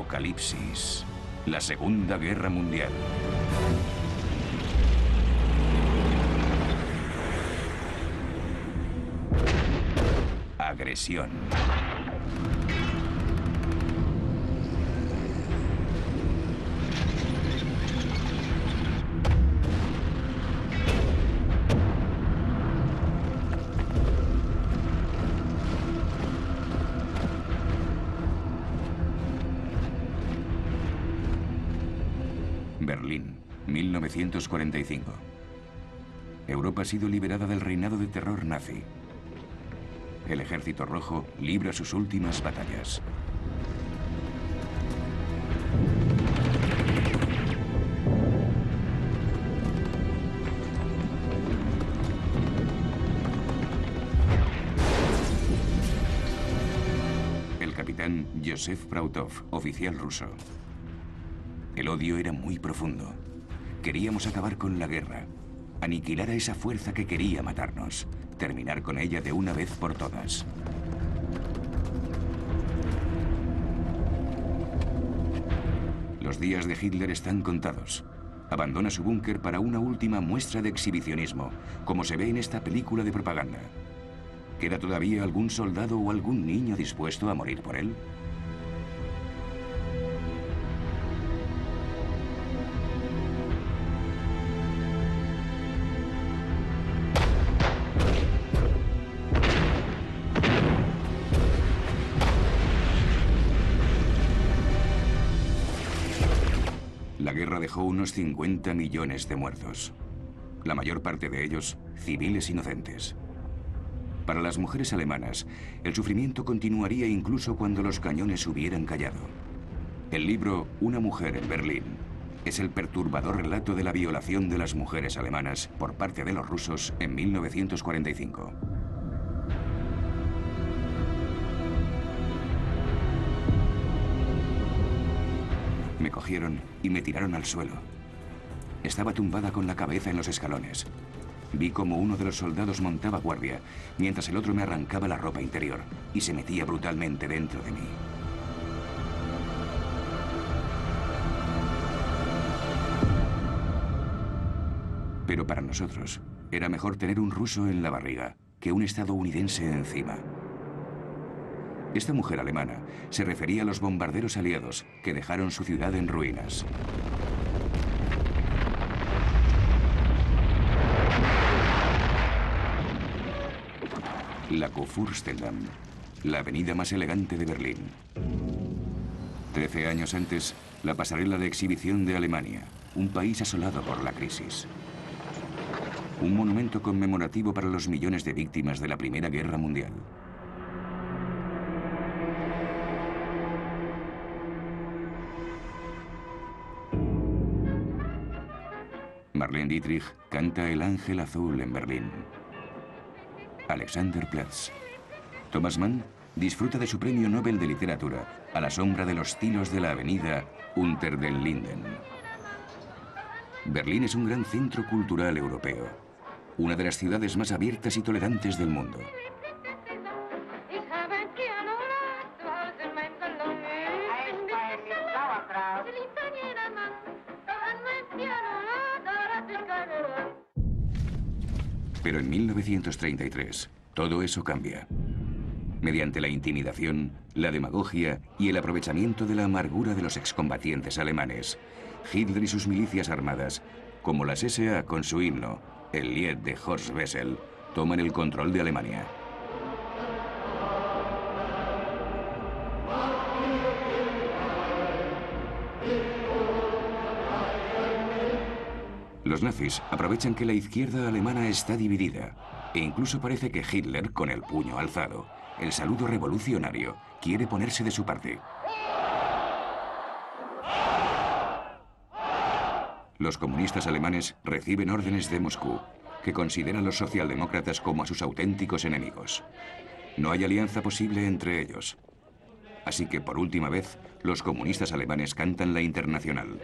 Apocalipsis. La Segunda Guerra Mundial. Agresión. Berlín, 1945. Europa ha sido liberada del reinado de terror nazi. El Ejército Rojo libra sus últimas batallas. El capitán Josef Prautov, oficial ruso. El odio era muy profundo. Queríamos acabar con la guerra, aniquilar a esa fuerza que quería matarnos, terminar con ella de una vez por todas. Los días de Hitler están contados. Abandona su búnker para una última muestra de exhibicionismo, como se ve en esta película de propaganda. ¿Queda todavía algún soldado o algún niño dispuesto a morir por él? La guerra dejó unos 50 millones de muertos. La mayor parte de ellos, civiles inocentes. Para las mujeres alemanas, el sufrimiento continuaría incluso cuando los cañones hubieran callado. El libro Una mujer en Berlín es el perturbador relato de la violación de las mujeres alemanas por parte de los rusos en 1945. Me cogieron y me tiraron al suelo. Estaba tumbada con la cabeza en los escalones. Vi como uno de los soldados montaba guardia, mientras el otro me arrancaba la ropa interior y se metía brutalmente dentro de mí. Pero para nosotros, era mejor tener un ruso en la barriga que un estadounidense encima. Esta mujer alemana se refería a los bombarderos aliados que dejaron su ciudad en ruinas. La Kurfürstendamm, la avenida más elegante de Berlín. 13 años antes, la pasarela de exhibición de Alemania, un país asolado por la crisis. Un monumento conmemorativo para los millones de víctimas de la Primera Guerra Mundial. Marlene Dietrich canta El Ángel Azul en Berlín. Alexanderplatz. Thomas Mann disfruta de su premio Nobel de Literatura a la sombra de los tilos de la avenida Unter den Linden. Berlín es un gran centro cultural europeo, una de las ciudades más abiertas y tolerantes del mundo. Pero en 1933, todo eso cambia. Mediante la intimidación, la demagogia y el aprovechamiento de la amargura de los excombatientes alemanes, Hitler y sus milicias armadas, como las SA con su himno, el Lied de Horst Wessel, toman el control de Alemania. Los nazis aprovechan que la izquierda alemana está dividida e incluso parece que Hitler, con el puño alzado, el saludo revolucionario, quiere ponerse de su parte. Los comunistas alemanes reciben órdenes de Moscú, que consideran a los socialdemócratas como a sus auténticos enemigos. No hay alianza posible entre ellos. Así que, por última vez, los comunistas alemanes cantan la Internacional.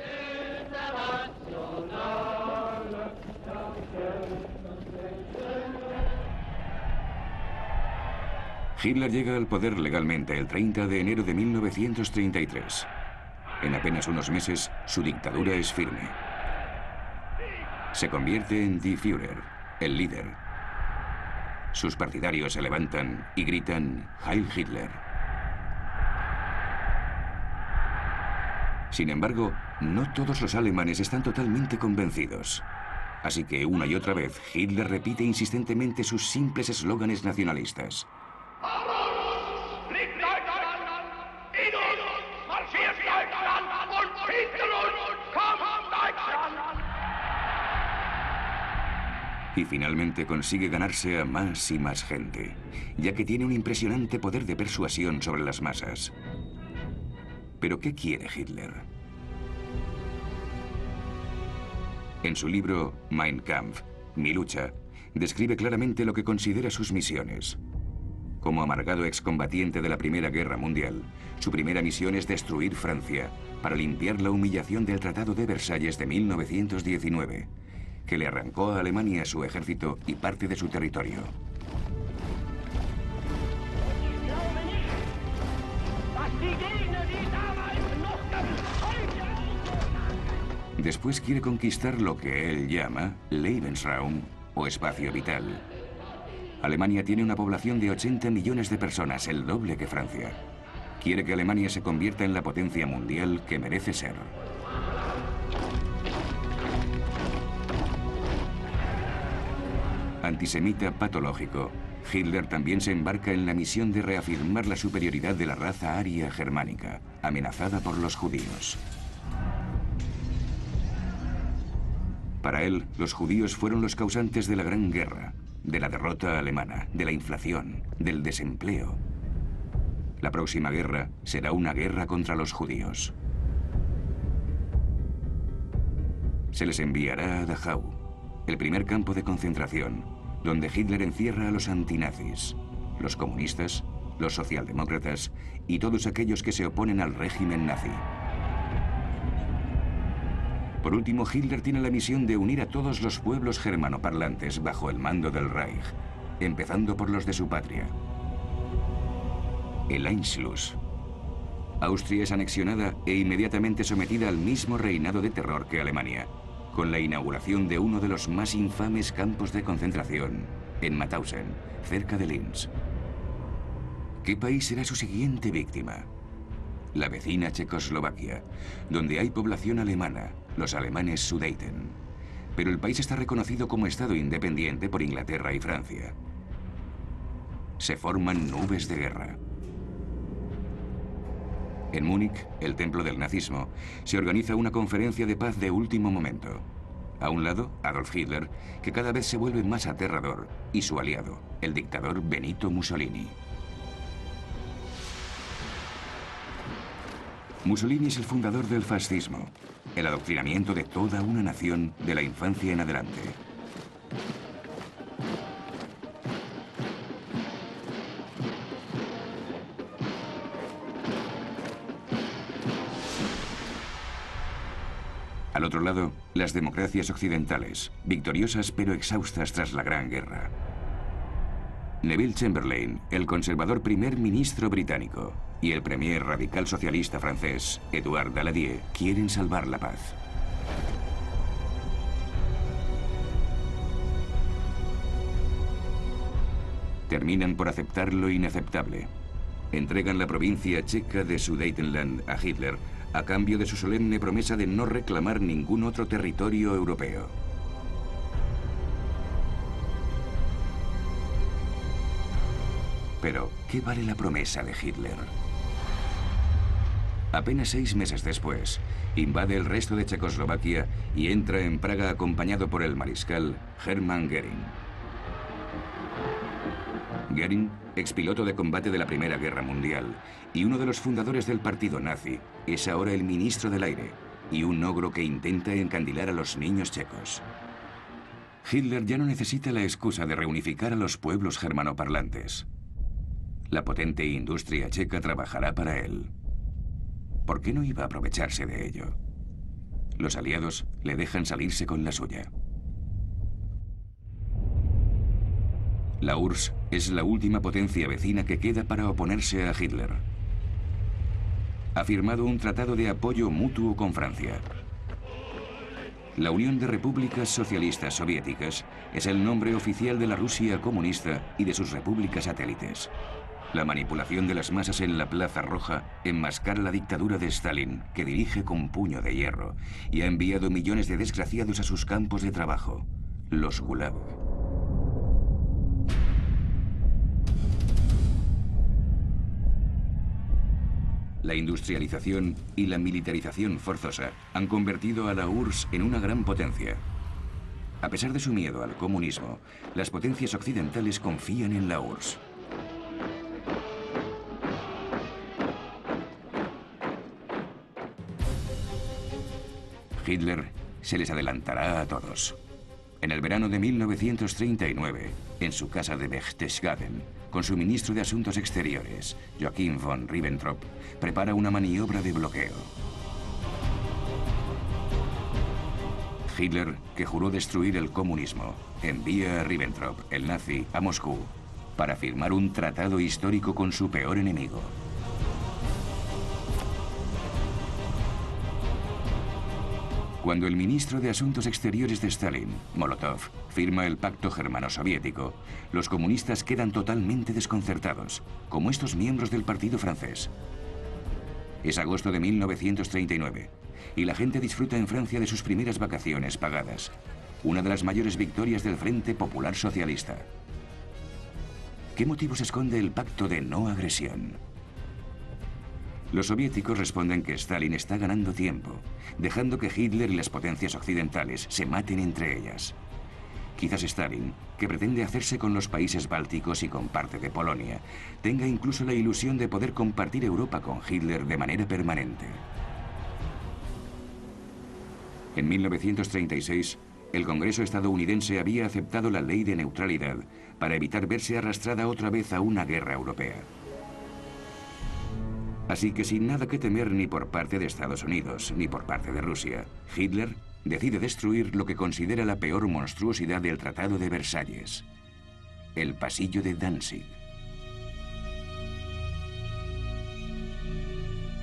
Hitler llega al poder legalmente el 30 de enero de 1933. En apenas unos meses, su dictadura es firme. Se convierte en Die Führer, el líder. Sus partidarios se levantan y gritan Heil Hitler. Sin embargo, no todos los alemanes están totalmente convencidos. Así que una y otra vez, Hitler repite insistentemente sus simples eslóganes nacionalistas. Y finalmente consigue ganarse a más y más gente, ya que tiene un impresionante poder de persuasión sobre las masas. ¿Pero qué quiere Hitler? En su libro Mein Kampf, Mi lucha, describe claramente lo que considera sus misiones. Como amargado excombatiente de la Primera Guerra Mundial, su primera misión es destruir Francia para limpiar la humillación del Tratado de Versalles de 1919, que le arrancó a Alemania su ejército y parte de su territorio. Después quiere conquistar lo que él llama Lebensraum, o espacio vital. Alemania tiene una población de 80 millones de personas, el doble que Francia. Quiere que Alemania se convierta en la potencia mundial que merece ser. Antisemita patológico, Hitler también se embarca en la misión de reafirmar la superioridad de la raza aria germánica, amenazada por los judíos. Para él, los judíos fueron los causantes de la Gran Guerra, de la derrota alemana, de la inflación, del desempleo. La próxima guerra será una guerra contra los judíos. Se les enviará a Dachau, el primer campo de concentración, donde Hitler encierra a los antinazis, los comunistas, los socialdemócratas y todos aquellos que se oponen al régimen nazi. Por último, Hitler tiene la misión de unir a todos los pueblos germanoparlantes bajo el mando del Reich, empezando por los de su patria. El Anschluss. Austria es anexionada e inmediatamente sometida al mismo reinado de terror que Alemania, con la inauguración de uno de los más infames campos de concentración, en Mauthausen, cerca de Linz. ¿Qué país será su siguiente víctima? La vecina Checoslovaquia, donde hay población alemana, los alemanes Sudeten. Pero el país está reconocido como Estado independiente por Inglaterra y Francia. Se forman nubes de guerra. En Múnich, el templo del nazismo, se organiza una conferencia de paz de último momento. A un lado, Adolf Hitler, que cada vez se vuelve más aterrador, y su aliado, el dictador Benito Mussolini. Mussolini es el fundador del fascismo, el adoctrinamiento de toda una nación de la infancia en adelante. Al otro lado, las democracias occidentales, victoriosas pero exhaustas tras la Gran Guerra. Neville Chamberlain, el conservador primer ministro británico, y el premier radical socialista francés, Édouard Daladier, quieren salvar la paz. Terminan por aceptar lo inaceptable. Entregan la provincia checa de Sudetenland a Hitler a cambio de su solemne promesa de no reclamar ningún otro territorio europeo. Pero, ¿qué vale la promesa de Hitler? Apenas 6 meses después, invade el resto de Checoslovaquia y entra en Praga acompañado por el mariscal Hermann Göring. Göring, expiloto de combate de la Primera Guerra Mundial y uno de los fundadores del partido nazi, es ahora el ministro del aire y un ogro que intenta encandilar a los niños checos. Hitler ya no necesita la excusa de reunificar a los pueblos germanoparlantes. La potente industria checa trabajará para él. ¿Por qué no iba a aprovecharse de ello? Los aliados le dejan salirse con la suya. La URSS es la última potencia vecina que queda para oponerse a Hitler. ha firmado un tratado de apoyo mutuo con Francia. La Unión de Repúblicas Socialistas Soviéticas es el nombre oficial de la Rusia comunista y de sus repúblicas satélites. La manipulación de las masas en la Plaza Roja enmascara la dictadura de Stalin, que dirige con puño de hierro y ha enviado millones de desgraciados a sus campos de trabajo, los Gulag. La industrialización y la militarización forzosa han convertido a la URSS en una gran potencia. A pesar de su miedo al comunismo, las potencias occidentales confían en la URSS. Hitler se les adelantará a todos. En el verano de 1939, en su casa de Berchtesgaden, con su ministro de Asuntos Exteriores, Joachim von Ribbentrop, prepara una maniobra de bloqueo. Hitler, que juró destruir el comunismo, envía a Ribbentrop, el nazi, a Moscú para firmar un tratado histórico con su peor enemigo. Cuando el ministro de Asuntos Exteriores de Stalin, Molotov, firma el pacto germano-soviético, los comunistas quedan totalmente desconcertados, como estos miembros del partido francés. Es agosto de 1939, y la gente disfruta en Francia de sus primeras vacaciones pagadas, una de las mayores victorias del Frente Popular Socialista. ¿Qué motivos esconde el pacto de no agresión? Los soviéticos responden que Stalin está ganando tiempo, dejando que Hitler y las potencias occidentales se maten entre ellas. Quizás Stalin, que pretende hacerse con los países bálticos y con parte de Polonia, tenga incluso la ilusión de poder compartir Europa con Hitler de manera permanente. En 1936, el Congreso estadounidense había aceptado la ley de neutralidad para evitar verse arrastrada otra vez a una guerra europea. Así que sin nada que temer ni por parte de Estados Unidos ni por parte de Rusia, Hitler decide destruir lo que considera la peor monstruosidad del Tratado de Versalles, el pasillo de Danzig.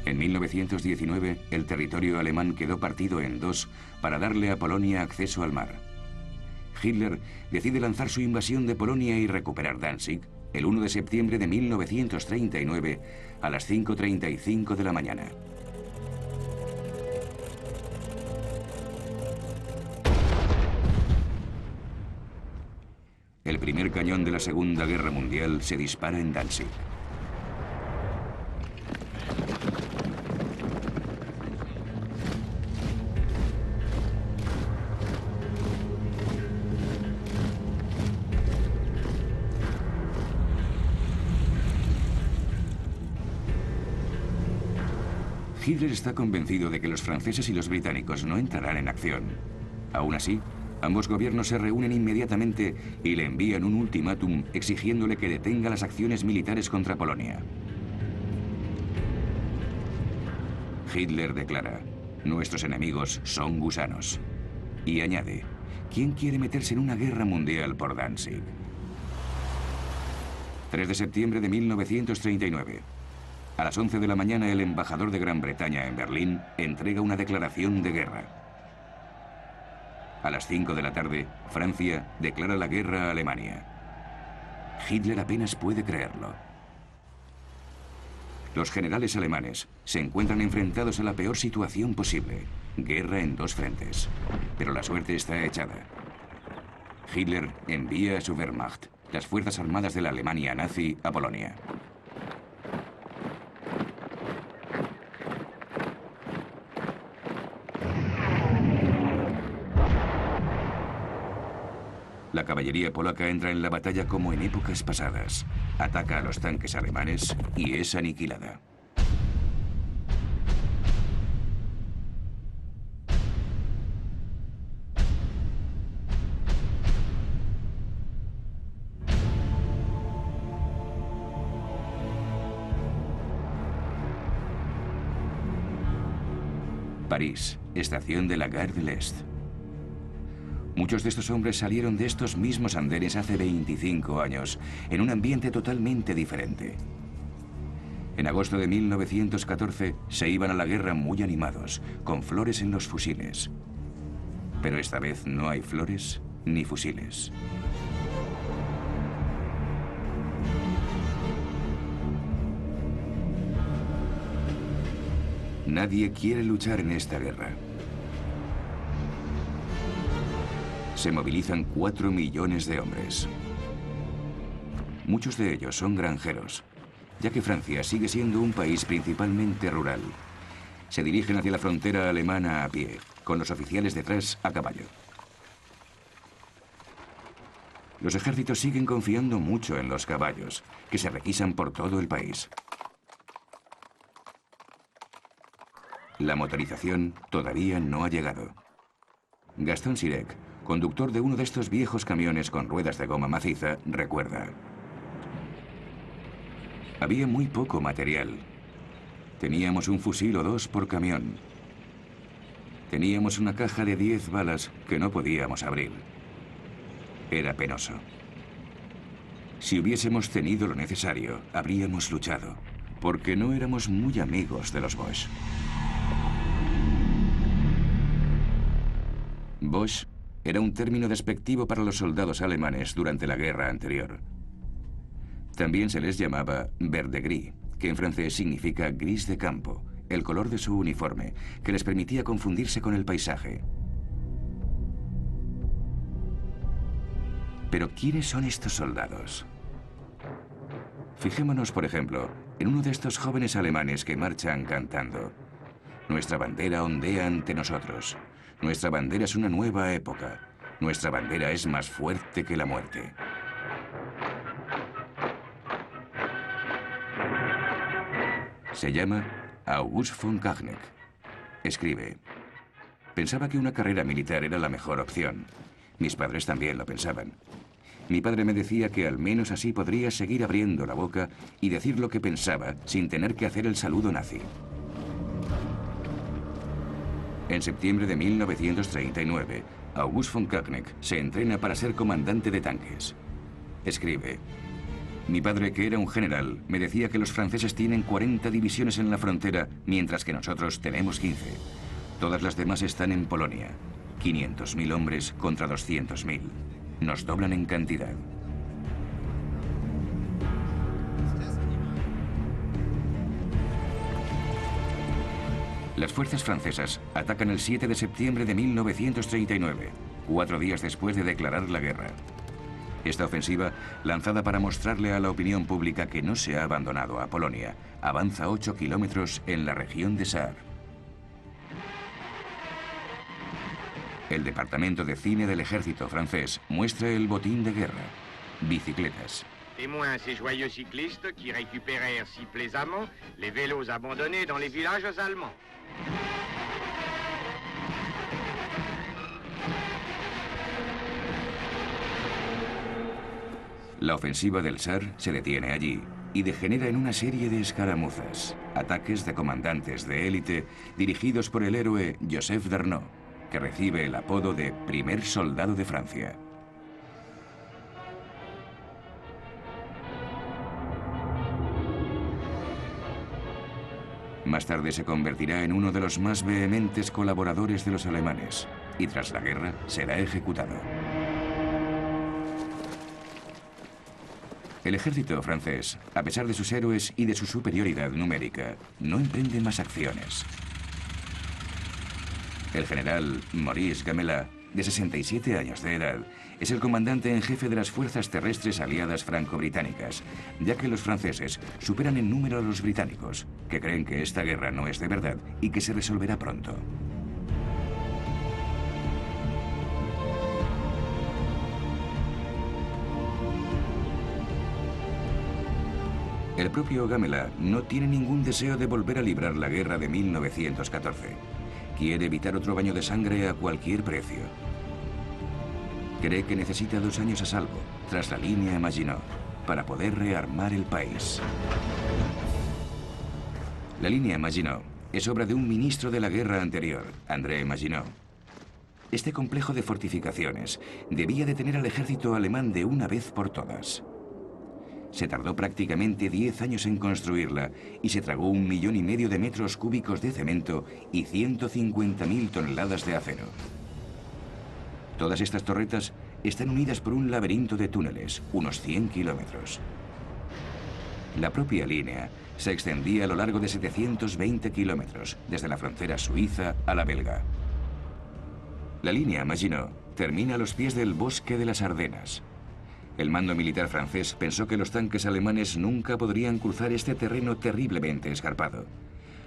En 1919, el territorio alemán quedó partido en dos para darle a Polonia acceso al mar. Hitler decide lanzar su invasión de Polonia y recuperar Danzig el 1 de septiembre de 1939 a las 5:35 de la mañana. El primer cañón de la Segunda Guerra Mundial se dispara en Danzig. Hitler está convencido de que los franceses y los británicos no entrarán en acción. Aún así, ambos gobiernos se reúnen inmediatamente y le envían un ultimátum exigiéndole que detenga las acciones militares contra Polonia. Hitler declara: nuestros enemigos son gusanos. Y añade: ¿quién quiere meterse en una guerra mundial por Danzig? 3 de septiembre de 1939. A las 11 de la mañana, el embajador de Gran Bretaña en Berlín entrega una declaración de guerra. A las 5 de la tarde, Francia declara la guerra a Alemania. Hitler apenas puede creerlo. Los generales alemanes se encuentran enfrentados a la peor situación posible: guerra en dos frentes. Pero la suerte está echada. Hitler envía a su Wehrmacht, las fuerzas armadas de la Alemania nazi, a Polonia. La caballería polaca entra en la batalla como en épocas pasadas. Ataca a los tanques alemanes y es aniquilada. París, estación de la Gare de l'Est. Muchos de estos hombres salieron de estos mismos andenes hace 25 años, en un ambiente totalmente diferente. En agosto de 1914 se iban a la guerra muy animados, con flores en los fusiles. Pero esta vez no hay flores ni fusiles. Nadie quiere luchar en esta guerra. Se movilizan 4 millones de hombres. Muchos de ellos son granjeros, ya que Francia sigue siendo un país principalmente rural. Se dirigen hacia la frontera alemana a pie, con los oficiales detrás a caballo. Los ejércitos siguen confiando mucho en los caballos, que se requisan por todo el país. La motorización todavía no ha llegado. Gastón Sirec, conductor de uno de estos viejos camiones con ruedas de goma maciza, recuerda: había muy poco material. Teníamos un fusil o 2 por camión. Teníamos una caja de 10 balas que no podíamos abrir. Era penoso. Si hubiésemos tenido lo necesario, habríamos luchado, porque no éramos muy amigos de los Boche. Boche era un término despectivo para los soldados alemanes durante la guerra anterior. También se les llamaba verde-gris, que en francés significa gris de campo, el color de su uniforme, que les permitía confundirse con el paisaje. Pero ¿quiénes son estos soldados? Fijémonos, por ejemplo, en uno de estos jóvenes alemanes que marchan cantando: nuestra bandera ondea ante nosotros. Nuestra bandera es una nueva época. Nuestra bandera es más fuerte que la muerte. Se llama August von Kachneck. Escribe: pensaba que una carrera militar era la mejor opción. Mis padres también lo pensaban. Mi padre me decía que al menos así podría seguir abriendo la boca y decir lo que pensaba sin tener que hacer el saludo nazi. En septiembre de 1939, August von Kachneck se entrena para ser comandante de tanques. Escribe: mi padre, que era un general, me decía que los franceses tienen 40 divisiones en la frontera, mientras que nosotros tenemos 15. Todas las demás están en Polonia. 500.000 hombres contra 200.000. Nos doblan en cantidad. Las fuerzas francesas atacan el 7 de septiembre de 1939, 4 días después de declarar la guerra. Esta ofensiva, lanzada para mostrarle a la opinión pública que no se ha abandonado a Polonia, avanza 8 kilómetros en la región de Saar. El departamento de cine del ejército francés muestra el botín de guerra: bicicletas. Témoins ces joyeux cyclistes qui récupérèrent si plaisamment les vélos abandonnés dans les villages allemands. La ofensiva del Saar se detiene allí y degenera en una serie de escaramuzas, ataques de comandantes de élite dirigidos por el héroe Joseph Darnaud, que recibe el apodo de primer soldado de Francia. Más tarde se convertirá en uno de los más vehementes colaboradores de los alemanes y tras la guerra será ejecutado. El ejército francés, a pesar de sus héroes y de su superioridad numérica, no emprende más acciones. El general Maurice Gamelin, de 67 años de edad, es el comandante en jefe de las fuerzas terrestres aliadas franco-británicas, ya que los franceses superan en número a los británicos, que creen que esta guerra no es de verdad y que se resolverá pronto. El propio Gamelin no tiene ningún deseo de volver a librar la guerra de 1914. Quiere evitar otro baño de sangre a cualquier precio. Cree que necesita 2 años a salvo, tras la línea Maginot, para poder rearmar el país. La línea Maginot es obra de un ministro de la guerra anterior, André Maginot. Este complejo de fortificaciones debía detener al ejército alemán de una vez por todas. Se tardó prácticamente 10 años en construirla y se tragó 1,5 millones de metros cúbicos de cemento y 150.000 toneladas de acero. Todas estas torretas están unidas por un laberinto de túneles, unos 100 kilómetros. La propia línea se extendía a lo largo de 720 kilómetros, desde la frontera suiza a la belga. La línea Maginot termina a los pies del bosque de las Ardenas. El mando militar francés pensó que los tanques alemanes nunca podrían cruzar este terreno terriblemente escarpado.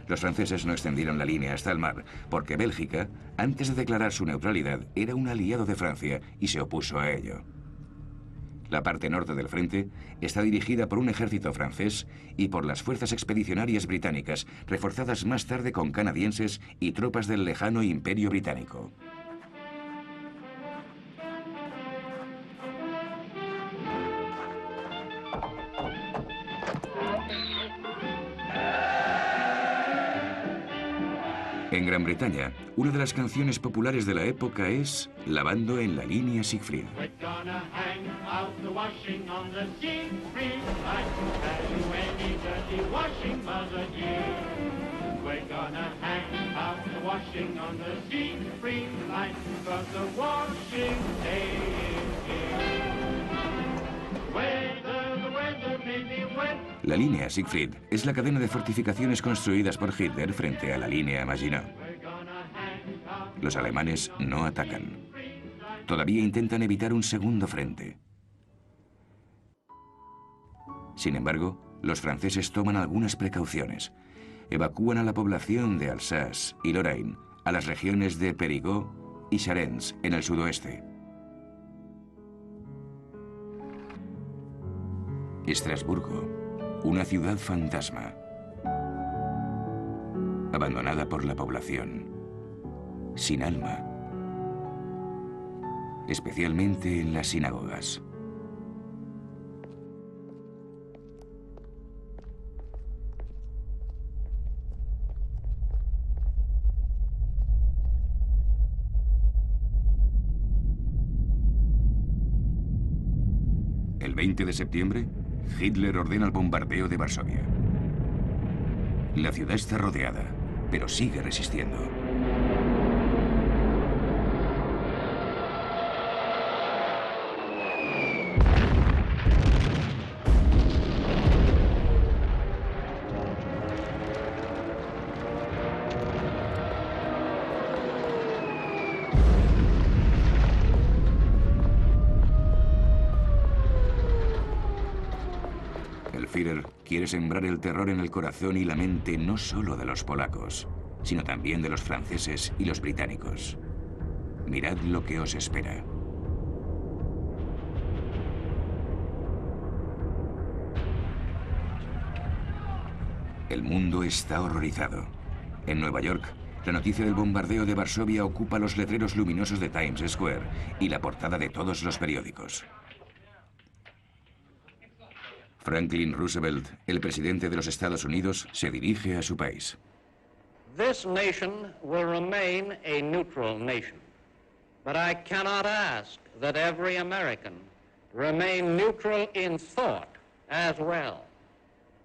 Los franceses no extendieron la línea hasta el mar, porque Bélgica, antes de declarar su neutralidad, era un aliado de Francia y se opuso a ello. La parte norte del frente está dirigida por un ejército francés y por las fuerzas expedicionarias británicas, reforzadas más tarde con canadienses y tropas del lejano Imperio Británico. En Gran Bretaña, una de las canciones populares de la época es Lavando en la línea Siegfried. La línea Siegfried es la cadena de fortificaciones construidas por Hitler frente a la línea Maginot. Los alemanes no atacan. Todavía intentan evitar un segundo frente. Sin embargo, los franceses toman algunas precauciones. Evacúan a la población de Alsace y Lorraine a las regiones de Périgord y Charente en el sudoeste. Estrasburgo, una ciudad fantasma, abandonada por la población, sin alma, especialmente en las sinagogas. El 20 de septiembre, Hitler ordena el bombardeo de Varsovia. La ciudad está rodeada, pero sigue resistiendo. El Führer quiere sembrar el terror en el corazón y la mente no solo de los polacos, sino también de los franceses y los británicos. Mirad lo que os espera. El mundo está horrorizado. En Nueva York, la noticia del bombardeo de Varsovia ocupa los letreros luminosos de Times Square y la portada de todos los periódicos. Franklin Roosevelt, el presidente de los Estados Unidos, se dirige a su país. This nation will remain a neutral nation, but I cannot ask that every American remain neutral in thought as well.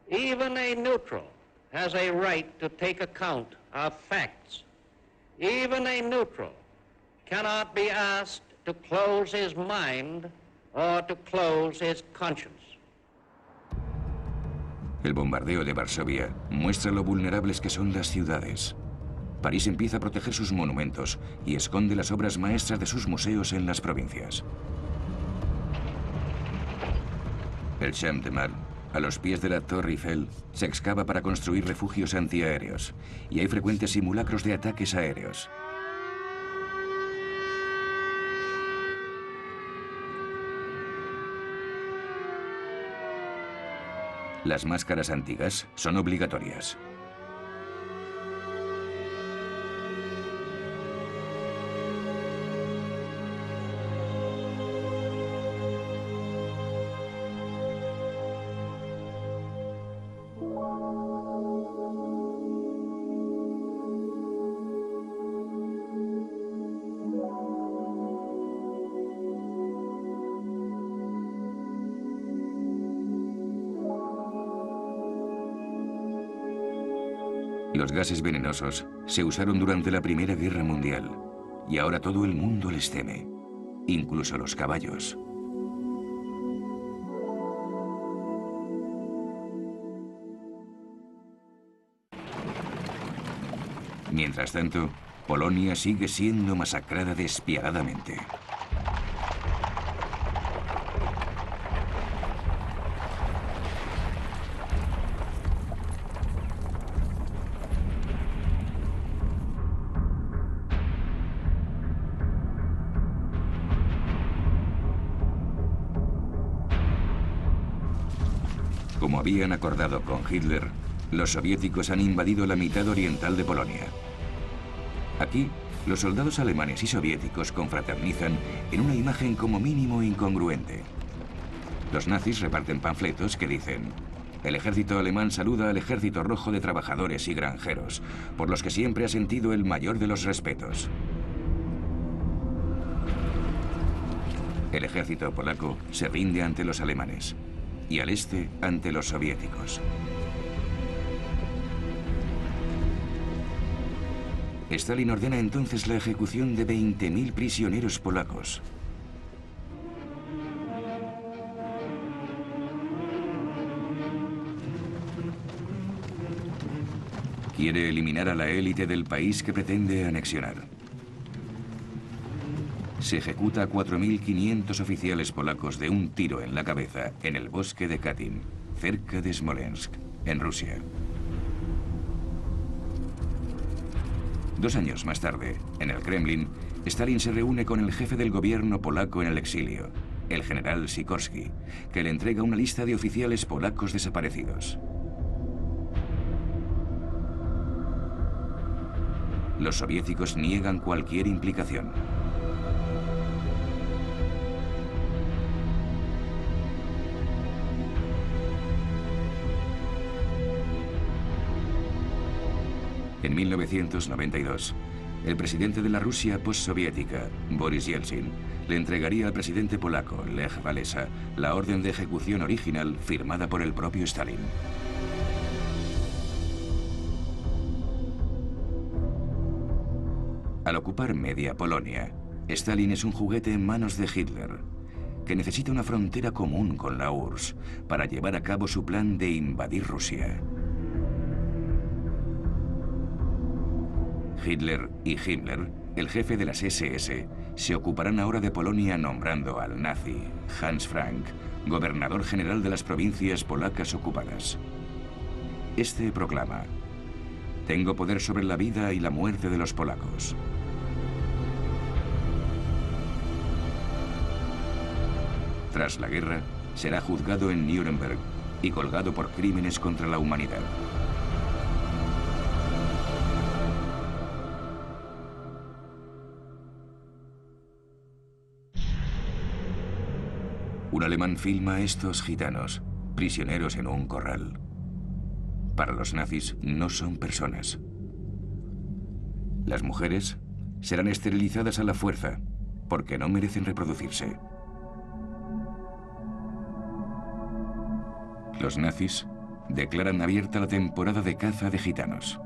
Even a neutral has a right to take account of facts. Even a neutral cannot be asked to close his mind or to close his conscience. El bombardeo de Varsovia muestra lo vulnerables que son las ciudades. París empieza a proteger sus monumentos y esconde las obras maestras de sus museos en las provincias. El Champ de Mars, a los pies de la Torre Eiffel, se excava para construir refugios antiaéreos y hay frecuentes simulacros de ataques aéreos. Las máscaras antigas son obligatorias. Los gases venenosos se usaron durante la Primera Guerra Mundial y ahora todo el mundo les teme, incluso los caballos. Mientras tanto, Polonia sigue siendo masacrada despiadadamente. Como habían acordado con Hitler, los soviéticos han invadido la mitad oriental de Polonia. Aquí, los soldados alemanes y soviéticos confraternizan en una imagen como mínimo incongruente. Los nazis reparten panfletos que dicen: el ejército alemán saluda al ejército rojo de trabajadores y granjeros, por los que siempre ha sentido el mayor de los respetos. El ejército polaco se rinde ante los alemanes y al este ante los soviéticos. Stalin ordena entonces la ejecución de 20.000 prisioneros polacos. Quiere eliminar a la élite del país que pretende anexionar. Se ejecuta a 4.500 oficiales polacos de un tiro en la cabeza en el bosque de Katyn, cerca de Smolensk, en Rusia. 2 años más tarde, en el Kremlin, Stalin se reúne con el jefe del gobierno polaco en el exilio, el general Sikorski, que le entrega una lista de oficiales polacos desaparecidos. Los soviéticos niegan cualquier implicación. En 1992, el presidente de la Rusia postsoviética, Boris Yeltsin, le entregaría al presidente polaco, Lech Walesa, la orden de ejecución original firmada por el propio Stalin. Al ocupar media Polonia, Stalin es un juguete en manos de Hitler, que necesita una frontera común con la URSS para llevar a cabo su plan de invadir Rusia. Hitler y Himmler, el jefe de las SS, se ocuparán ahora de Polonia nombrando al nazi Hans Frank gobernador general de las provincias polacas ocupadas. Este proclama: tengo poder sobre la vida y la muerte de los polacos. Tras la guerra, será juzgado en Nuremberg y colgado por crímenes contra la humanidad. Un alemán filma a estos gitanos, prisioneros en un corral. Para los nazis no son personas. Las mujeres serán esterilizadas a la fuerza porque no merecen reproducirse. Los nazis declaran abierta la temporada de caza de gitanos.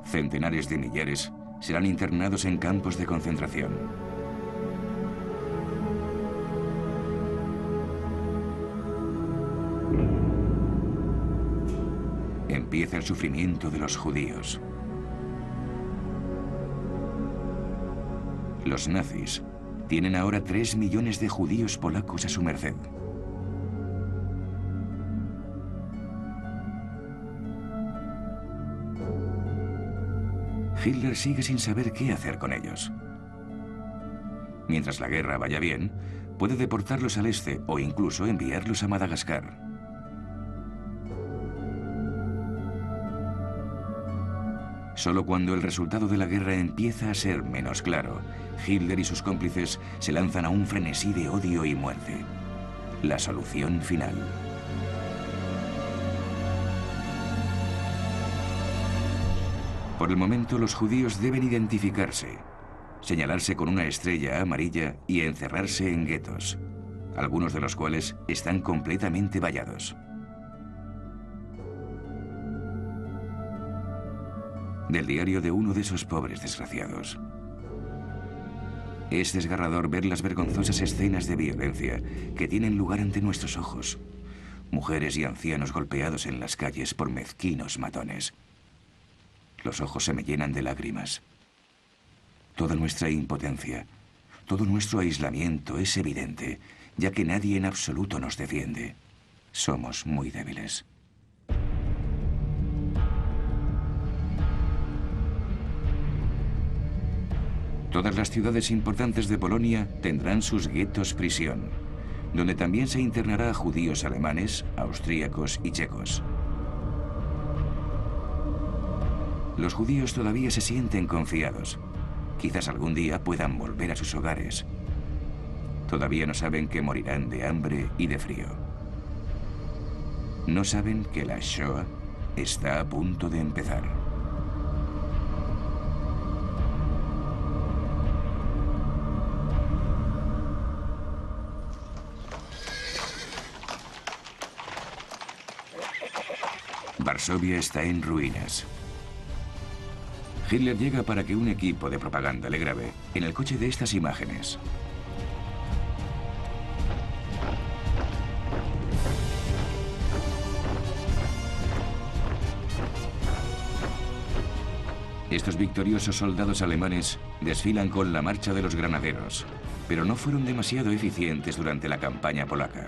Centenares de millares serán internados en campos de concentración. Empieza el sufrimiento de los judíos. Los nazis tienen ahora 3 millones de judíos polacos a su merced. Hitler sigue sin saber qué hacer con ellos. Mientras la guerra vaya bien, puede deportarlos al este o incluso enviarlos a Madagascar. Solo cuando el resultado de la guerra empieza a ser menos claro, Hitler y sus cómplices se lanzan a un frenesí de odio y muerte. La solución final. Por el momento, los judíos deben identificarse, señalarse con una estrella amarilla y encerrarse en guetos, algunos de los cuales están completamente vallados. Del diario de uno de esos pobres desgraciados. Es desgarrador ver las vergonzosas escenas de violencia que tienen lugar ante nuestros ojos. Mujeres y ancianos golpeados en las calles por mezquinos matones. Los ojos se me llenan de lágrimas. Toda nuestra impotencia, todo nuestro aislamiento es evidente, ya que nadie en absoluto nos defiende. Somos muy débiles. Todas las ciudades importantes de Polonia tendrán sus guetos prisión, donde también se internará a judíos alemanes, austríacos y checos. Los judíos todavía se sienten confiados. Quizás algún día puedan volver a sus hogares. Todavía no saben que morirán de hambre y de frío. No saben que la Shoah está a punto de empezar. Varsovia está en ruinas. Hitler llega para que un equipo de propaganda le grabe en el coche de estas imágenes. Estos victoriosos soldados alemanes desfilan con la marcha de los granaderos, pero no fueron demasiado eficientes durante la campaña polaca.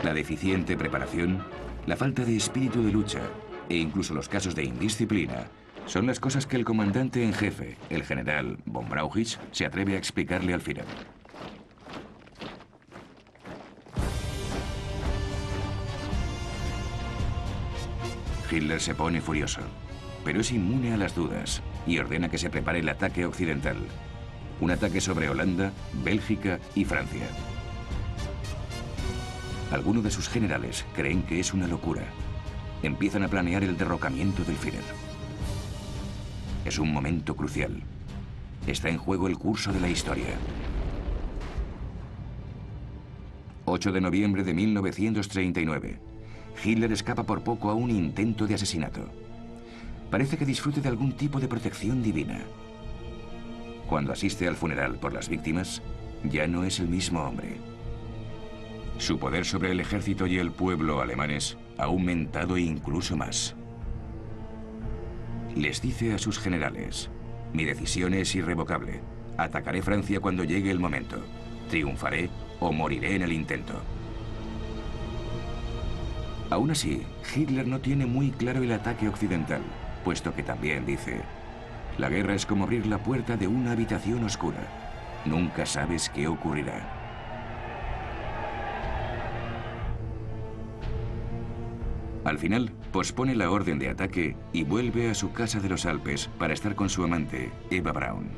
La deficiente preparación, la falta de espíritu de lucha e incluso los casos de indisciplina son las cosas que el comandante en jefe, el general von Brauchitsch, se atreve a explicarle al Führer. Hitler se pone furioso, pero es inmune a las dudas y ordena que se prepare el ataque occidental. Un ataque sobre Holanda, Bélgica y Francia. Algunos de sus generales creen que es una locura. Empiezan a planear el derrocamiento del Führer. Es un momento crucial. Está en juego el curso de la historia. 8 de noviembre de 1939. Hitler escapa por poco a un intento de asesinato. Parece que disfrute de algún tipo de protección divina. Cuando asiste al funeral por las víctimas, ya no es el mismo hombre. Su poder sobre el ejército y el pueblo alemanes ha aumentado incluso más. Les dice a sus generales: mi decisión es irrevocable. Atacaré Francia cuando llegue el momento. Triunfaré o moriré en el intento. Aún así, Hitler no tiene muy claro el ataque occidental, puesto que también dice: la guerra es como abrir la puerta de una habitación oscura. Nunca sabes qué ocurrirá. Al final, pospone la orden de ataque y vuelve a su casa de los Alpes para estar con su amante, Eva Braun.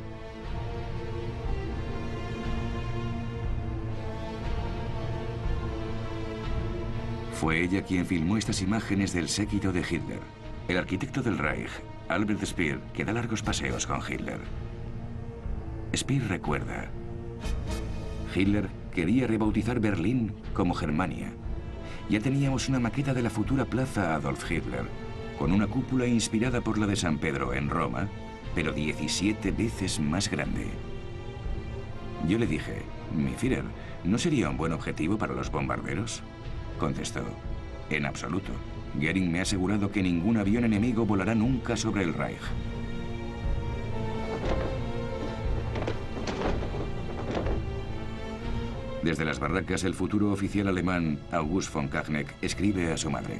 Fue ella quien filmó estas imágenes del séquito de Hitler. El arquitecto del Reich, Albert Speer, que da largos paseos con Hitler. Speer recuerda: Hitler quería rebautizar Berlín como Germania. Ya teníamos una maqueta de la futura plaza Adolf Hitler, con una cúpula inspirada por la de San Pedro en Roma, pero 17 veces más grande. Yo le dije: mi Führer, ¿no sería un buen objetivo para los bombarderos? Contestó: en absoluto. Goering me ha asegurado que ningún avión enemigo volará nunca sobre el Reich. Desde las barracas, el futuro oficial alemán, August von Kachneck, escribe a su madre: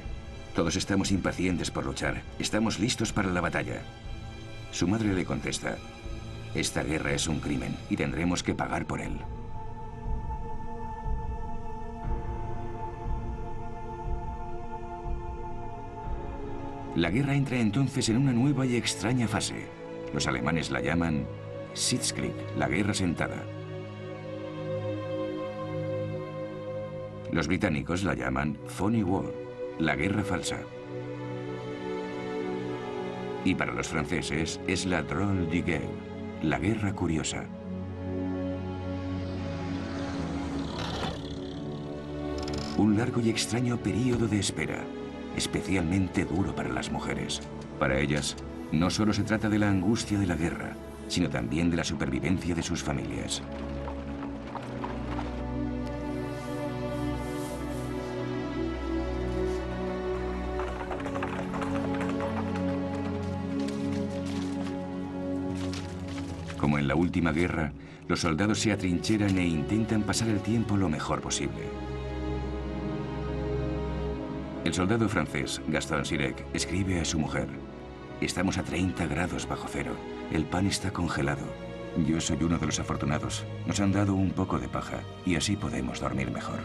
todos estamos impacientes por luchar. Estamos listos para la batalla. Su madre le contesta: esta guerra es un crimen y tendremos que pagar por él. La guerra entra entonces en una nueva y extraña fase. Los alemanes la llaman Sitzkrieg, la guerra sentada. Los británicos la llaman Phony War, la guerra falsa. Y para los franceses es la Drôle de guerre, la guerra curiosa. Un largo y extraño periodo de espera, especialmente duro para las mujeres. Para ellas, no solo se trata de la angustia de la guerra, sino también de la supervivencia de sus familias. Como en la última guerra, los soldados se atrincheran e intentan pasar el tiempo lo mejor posible. El soldado francés, Gaston Sirec, escribe a su mujer: «Estamos a 30 grados bajo cero. El pan está congelado. Yo soy uno de los afortunados. Nos han dado un poco de paja y así podemos dormir mejor».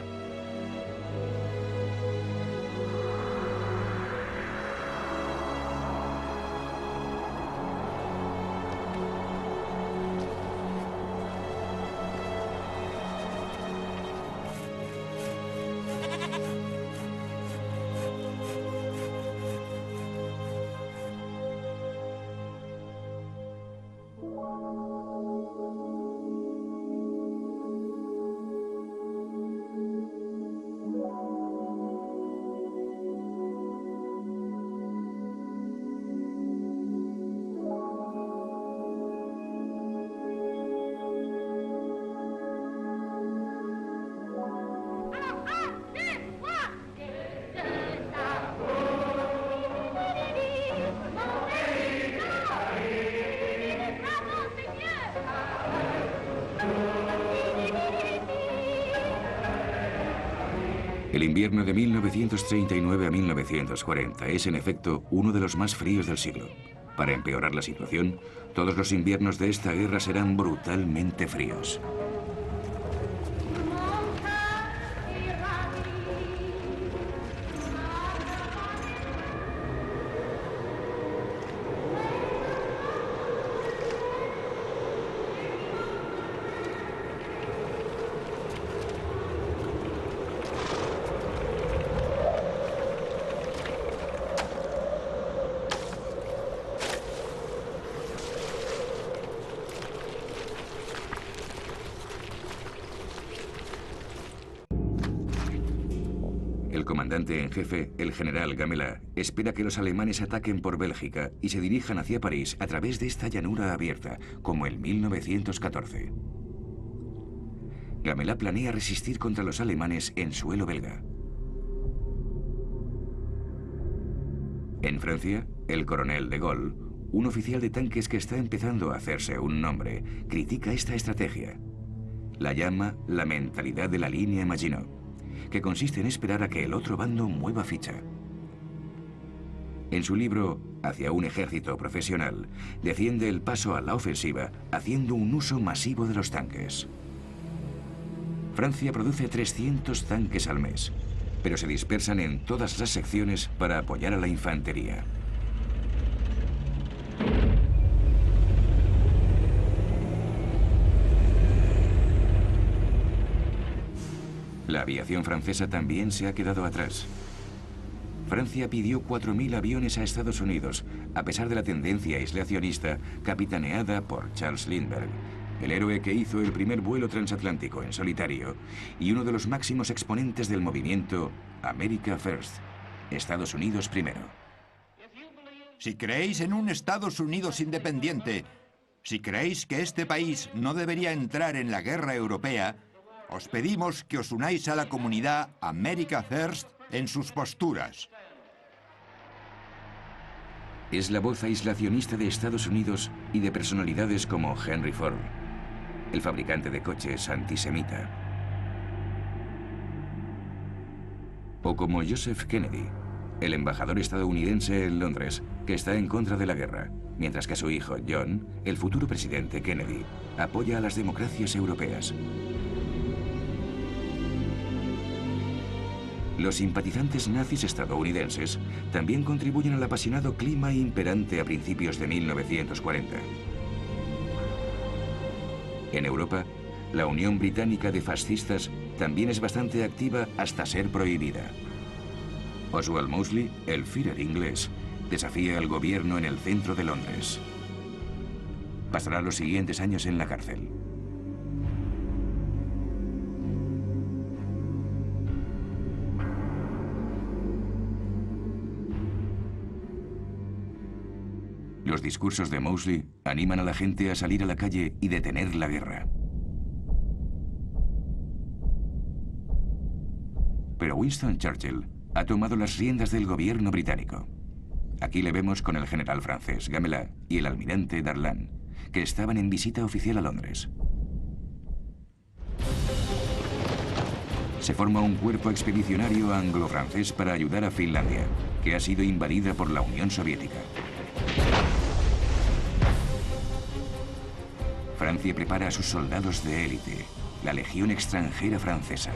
El invierno de 1939 a 1940 es, en efecto, uno de los más fríos del siglo. Para empeorar la situación, todos los inviernos de esta guerra serán brutalmente fríos. El comandante en jefe, el general Gamelin, espera que los alemanes ataquen por Bélgica y se dirijan hacia París a través de esta llanura abierta, como en 1914. Gamelin planea resistir contra los alemanes en suelo belga. En Francia, el coronel de Gaulle, un oficial de tanques que está empezando a hacerse un nombre, critica esta estrategia. La llama la mentalidad de la línea Maginot, que consiste en esperar a que el otro bando mueva ficha. En su libro Hacia un ejército profesional, defiende el paso a la ofensiva haciendo un uso masivo de los tanques. Francia produce 300 tanques al mes, pero se dispersan en todas las secciones para apoyar a la infantería. La aviación francesa también se ha quedado atrás. Francia pidió 4.000 aviones a Estados Unidos, a pesar de la tendencia aislacionista capitaneada por Charles Lindbergh, el héroe que hizo el primer vuelo transatlántico en solitario y uno de los máximos exponentes del movimiento America First, Estados Unidos primero. Si creéis en un Estados Unidos independiente, si creéis que este país no debería entrar en la guerra europea, os pedimos que os unáis a la comunidad America First en sus posturas. Es la voz aislacionista de Estados Unidos y de personalidades como Henry Ford, el fabricante de coches antisemita. O como Joseph Kennedy, el embajador estadounidense en Londres, que está en contra de la guerra, mientras que su hijo John, el futuro presidente Kennedy, apoya a las democracias europeas. Los simpatizantes nazis estadounidenses también contribuyen al apasionado clima imperante a principios de 1940. En Europa, la Unión Británica de Fascistas también es bastante activa hasta ser prohibida. Oswald Mosley, el Führer inglés, desafía al gobierno en el centro de Londres. Pasará los siguientes años en la cárcel. Los discursos de Mosley animan a la gente a salir a la calle y detener la guerra. Pero Winston Churchill ha tomado las riendas del gobierno británico. Aquí le vemos con el general francés Gamelin y el almirante Darlan, que estaban en visita oficial a Londres. Se forma un cuerpo expedicionario anglo-francés para ayudar a Finlandia, que ha sido invadida por la Unión Soviética. Francia prepara a sus soldados de élite, la Legión Extranjera Francesa.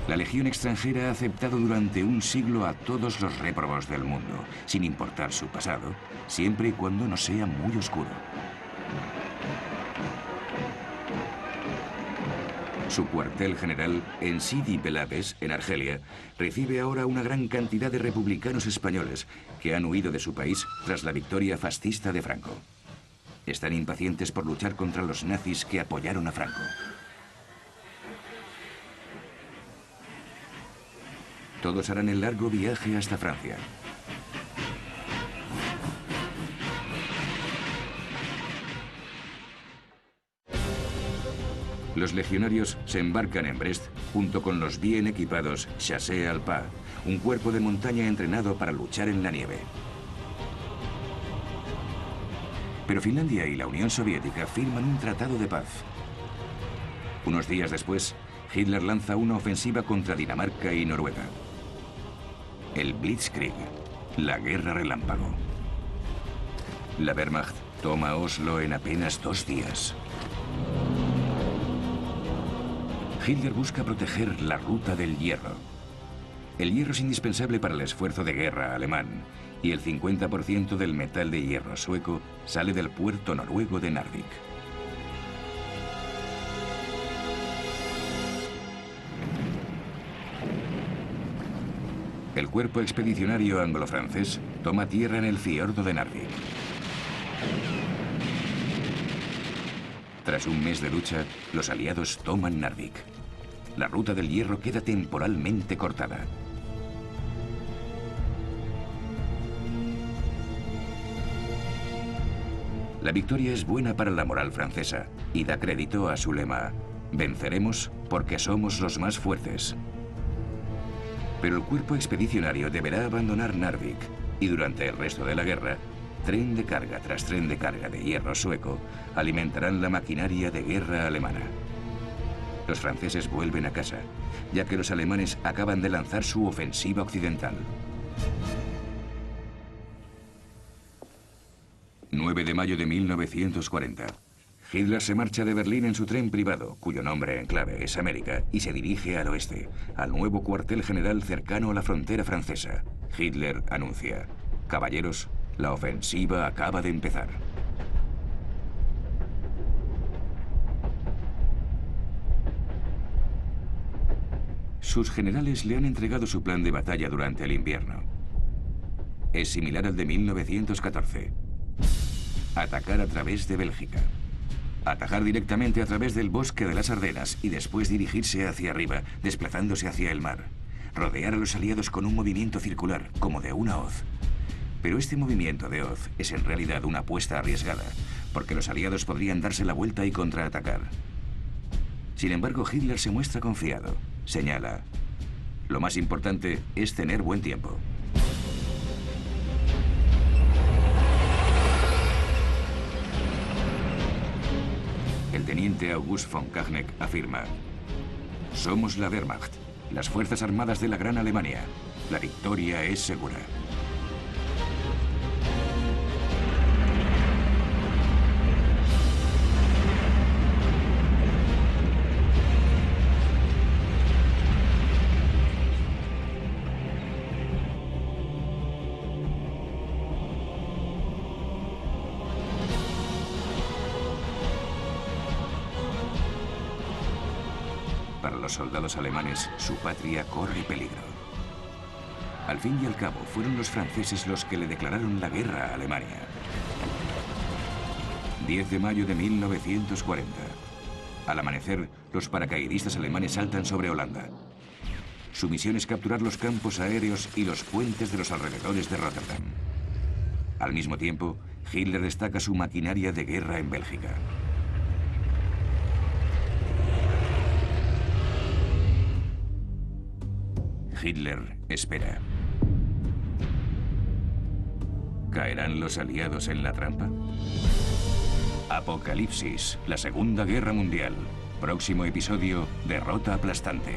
La Legión Extranjera ha aceptado durante un siglo a todos los réprobos del mundo, sin importar su pasado, siempre y cuando no sea muy oscuro. Su cuartel general, en Sidi Bel Abbes, en Argelia, recibe ahora una gran cantidad de republicanos españoles que han huido de su país tras la victoria fascista de Franco. Están impacientes por luchar contra los nazis que apoyaron a Franco. Todos harán el largo viaje hasta Francia. Los legionarios se embarcan en Brest junto con los bien equipados Chassés Alpins, un cuerpo de montaña entrenado para luchar en la nieve. Pero Finlandia y la Unión Soviética firman un tratado de paz. Unos días después, Hitler lanza una ofensiva contra Dinamarca y Noruega. El Blitzkrieg, la guerra relámpago. La Wehrmacht toma Oslo en apenas 2 días. Hitler busca proteger la ruta del hierro. El hierro es indispensable para el esfuerzo de guerra alemán, y el 50% del metal de hierro sueco sale del puerto noruego de Narvik. El cuerpo expedicionario anglo-francés toma tierra en el fiordo de Narvik. Tras un mes de lucha, los aliados toman Narvik. La ruta del hierro queda temporalmente cortada. La victoria es buena para la moral francesa y da crédito a su lema: venceremos porque somos los más fuertes. Pero el cuerpo expedicionario deberá abandonar Narvik y durante el resto de la guerra, tren de carga tras tren de carga de hierro sueco alimentarán la maquinaria de guerra alemana. Los franceses vuelven a casa, ya que los alemanes acaban de lanzar su ofensiva occidental. 9 de mayo de 1940. Hitler se marcha de Berlín en su tren privado, cuyo nombre en clave es América, y se dirige al oeste, al nuevo cuartel general cercano a la frontera francesa. Hitler anuncia: caballeros, la ofensiva acaba de empezar. Sus generales le han entregado su plan de batalla durante el invierno. Es similar al de 1914. Atacar a través de Bélgica. Atajar directamente a través del bosque de las Ardenas y después dirigirse hacia arriba, desplazándose hacia el mar. Rodear a los aliados con un movimiento circular, como de una hoz. Pero este movimiento de hoz es en realidad una apuesta arriesgada, porque los aliados podrían darse la vuelta y contraatacar. Sin embargo, Hitler se muestra confiado. Señala: lo más importante es tener buen tiempo. El teniente August von Kachneck afirma: somos la Wehrmacht, las fuerzas armadas de la Gran Alemania. La victoria es segura. Para los soldados alemanes, su patria corre peligro. Al fin y al cabo, fueron los franceses los que le declararon la guerra a Alemania. 10 de mayo de 1940. Al amanecer, los paracaidistas alemanes saltan sobre Holanda. Su misión es capturar los campos aéreos y los puentes de los alrededores de Rotterdam. Al mismo tiempo, Hitler destaca su maquinaria de guerra en Bélgica. Hitler espera. ¿Caerán los aliados en la trampa? Apocalipsis, la Segunda Guerra Mundial. Próximo episodio, derrota aplastante.